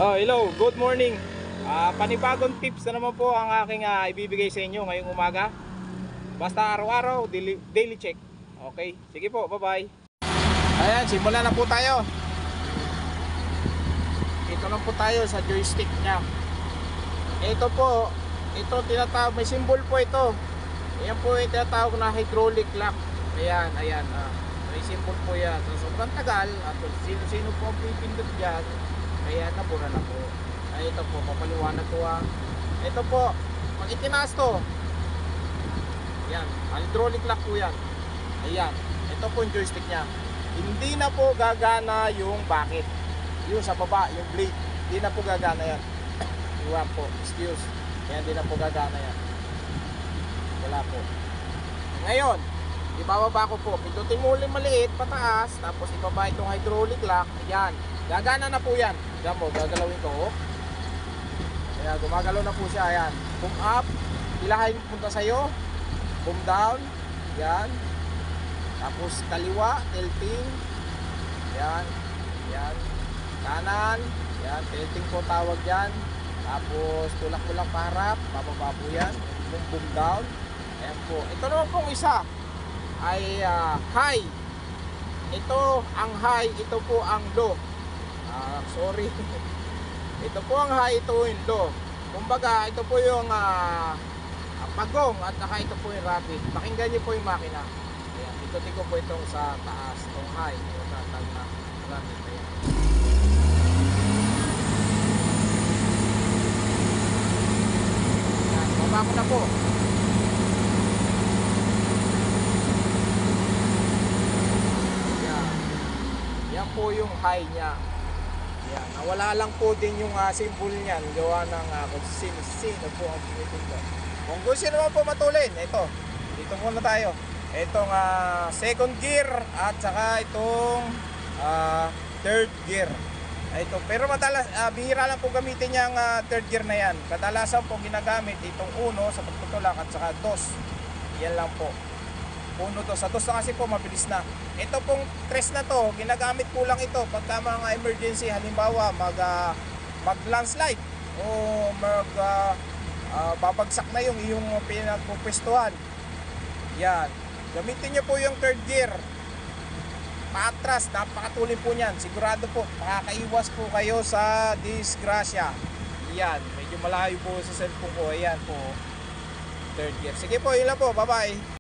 Oh, hello, good morning. Panibagong tips na naman po ang aking ibibigay sa inyo ngayong umaga. Basta araw-araw, daily check. Okay, sige po, bye-bye. Ayan, simulan na po tayo. Ito lang po tayo sa joystick nya. Ito po, ito tinatawag, may symbol po ito. Ayan po yung tinatawag na hydraulic lock. Ayan, ayan. May symbol po yan. So, sobrang tagal. At sino-sino po ang pipindot dyan, kaya nabura na po. Ay, ito po, papaliwanag ko Ito po, pag itinaas to, yan, hydraulic lock po yan. Ayan, ito po yung joystick nya. Hindi na po gagana yung bucket. Yung sa baba, yung blade, hindi na po gagana yan. Iwan po, excuse. Kaya hindi na po gagana yan. Wala po. Ngayon, ibababa ko po. Pindutin mo ulit maliit, pataas. Tapos ibaba itong hydraulic lock. Ayan, gagana na po yan. Ayan mo, gagalawin ko. Ayan, gumagalaw na po siya. Ayan, boom up. Ilahin punta sa'yo. Boom down. Ayan. Tapos kaliwa, tilting. Ayan. Ayan. Kanan. Ayan, tilting po tawag yan. Tapos tulak-tulak paharap. Bababa po yan. Boom, boom down. Ayan po. Ito naman pong isa ay high. Ito ang high. Ito po ang low. Sorry. Ito po ang high, ito yung low. Kumbaga, ito po yung pagong at saka ito po yung rapid. Pakinggan niyo po yung makina. Ayan, ikutin ko po itong sa taas, itong high. Ito tatag na rapid. Ayan. Ayan, baba ko na po. Ayan. Yan po yung high niya. Yan, nawala lang po din yung symbol niyan, gawa ng kung sino po ang pinipindot. Kung gusto naman po matulin, ito, dito muna tayo. Itong second gear at saka itong third gear. Ito, pero madalas, bihira lang po gamitin yung third gear na yan. Kadalasan po ginagamit itong 1 sa pagtutulak at saka 2. Yan lang po. 1 to, sa 2 na kasi po mabilis na. Ito pong 3 na to, ginagamit ko lang ito pagka mga emergency, halimbawa mag landslide o babagsak na yung iyong pinagpupwestuhan. Yan, gamitin nyo po yung third gear. Paatras, napakatulin po niyan. Sigurado po, makakaiwas po kayo sa disgrasya. Yan, medyo malayo po sa cellphone ko. Ayan po, third gear. Sige po, yun lang po, bye bye.